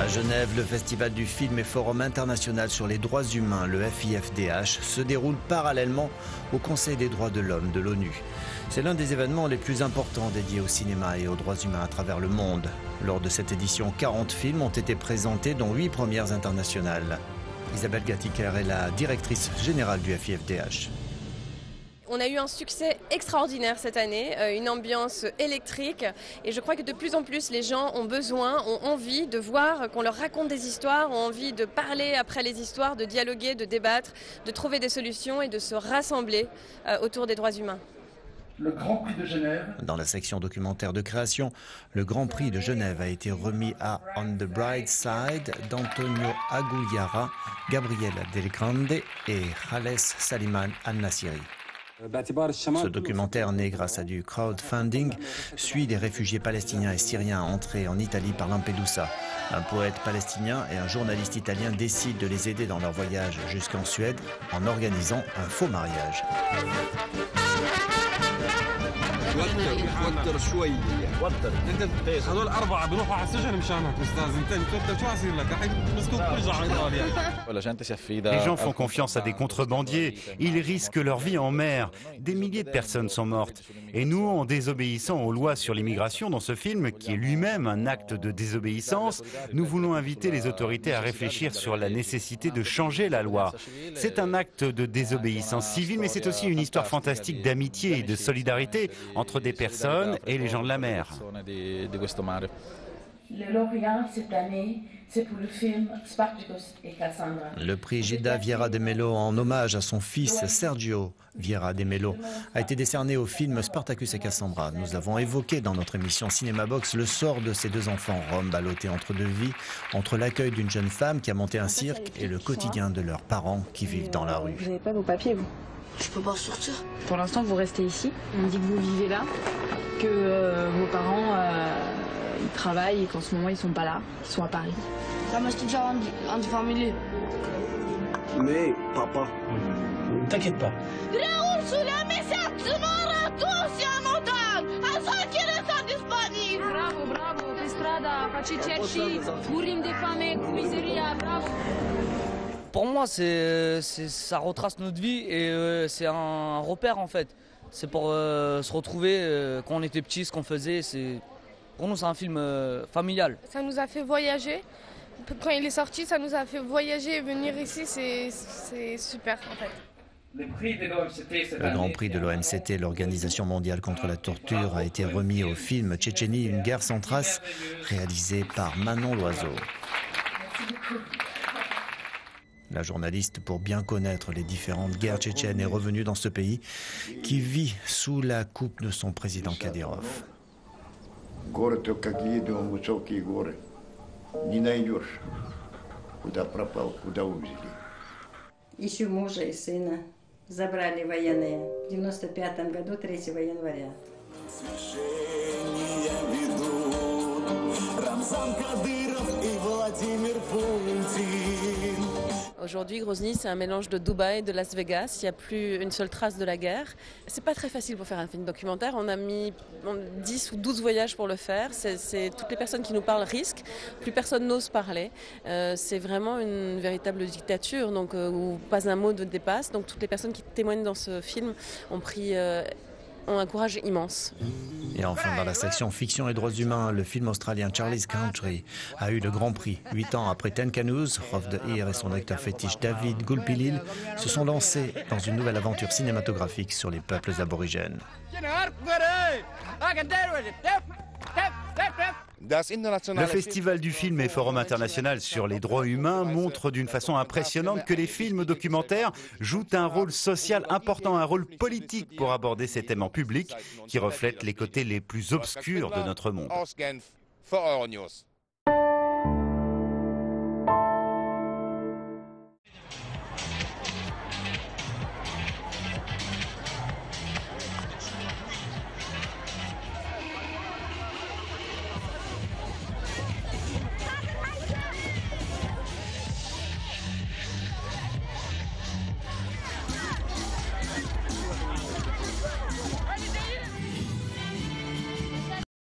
À Genève, le Festival du film et forum international sur les droits humains, le FIFDH, se déroule parallèlement au Conseil des droits de l'homme de l'ONU. C'est l'un des événements les plus importants dédiés au cinéma et aux droits humains à travers le monde. Lors de cette édition, 40 films ont été présentés, dont 8 premières internationales. Isabelle Gattiker est la directrice générale du FIFDH. On a eu un succès extraordinaire cette année, une ambiance électrique et je crois que de plus en plus les gens ont besoin, ont envie de voir qu'on leur raconte des histoires, ont envie de parler après les histoires, de dialoguer, de débattre, de trouver des solutions et de se rassembler autour des droits humains. Le Grand Prix de Genève. Dans la section documentaire de création, le Grand Prix de Genève a été remis à On the Bright Side d'Antonio Aguilera, Gabriela Del Grande et Jales Saliman Al-Nassiri. Ce documentaire, né grâce à du crowdfunding, suit des réfugiés palestiniens et syriens entrés en Italie par Lampedusa. Un poète palestinien et un journaliste italien décident de les aider dans leur voyage jusqu'en Suède en organisant un faux mariage. Les gens font confiance à des contrebandiers, ils risquent leur vie en mer. Des milliers de personnes sont mortes. Et nous, en désobéissant aux lois sur l'immigration dans ce film, qui est lui-même un acte de désobéissance, nous voulons inviter les autorités à réfléchir sur la nécessité de changer la loi. C'est un acte de désobéissance civile, mais c'est aussi une histoire fantastique d'amitié et de solidarité entre des personnes et les gens de la mer. Le lauréat cette année, c'est pour le film Spartacus et Cassandra. Le prix Gilda Vieira de Mello en hommage à son fils Sergio Vieira de Mello a été décerné au film Spartacus et Cassandra. Nous avons évoqué dans notre émission Cinéma Box le sort de ces deux enfants roms ballottés entre deux vies, entre l'accueil d'une jeune femme qui a monté un cirque et le quotidien de leurs parents qui vivent dans la rue. Vous n'avez pas vos papiers, vous? Je peux pas sortir. Pour l'instant, vous restez ici. On dit que vous vivez là, que vos parents ils travaillent et qu'en ce moment ils sont pas là, ils sont à Paris. Ça m'a déjà en famille. Mais papa, T'inquiète pas. Bravo, bravo, pe strada, face cerci, murim de fame, cu miseria, bravo. Pour moi, ça retrace notre vie et c'est un repère en fait. C'est pour se retrouver quand on était petit, ce qu'on faisait. Pour nous, c'est un film familial. Ça nous a fait voyager. Quand il est sorti, ça nous a fait voyager et venir ici, c'est super en fait. Le Grand Prix de l'OMCT, l'Organisation mondiale contre la torture, a été remis au film Tchétchénie, une guerre sans trace, réalisé par Manon Loiseau. La journaliste, pour bien connaître les différentes guerres tchétchènes, est revenue dans ce pays qui vit sous la coupe de son président Kadyrov. Ищу мужа и сына. Забрали военные. В 95 году, 3 января. Aujourd'hui, Grozny, c'est un mélange de Dubaï et de Las Vegas. Il n'y a plus une seule trace de la guerre. C'est pas très facile pour faire un film documentaire. On a mis 10 ou 12 voyages pour le faire. C'est toutes les personnes qui nous parlent risquent. Plus personne n'ose parler. C'est vraiment une véritable dictature, donc où pas un mot ne dépasse. Donc toutes les personnes qui témoignent dans ce film ont un courage immense. Et enfin, dans la section fiction et droits humains, le film australien Charlie's Country a eu le Grand Prix. 8 ans après Ten Canoes, Rolf de Heer et son acteur fétiche David Gulpilil se sont lancés dans une nouvelle aventure cinématographique sur les peuples aborigènes. Le Festival du film et Forum international sur les droits humains montre d'une façon impressionnante que les films documentaires jouent un rôle social important, un rôle politique pour aborder ces thèmes en public qui reflètent les côtés les plus obscurs de notre monde.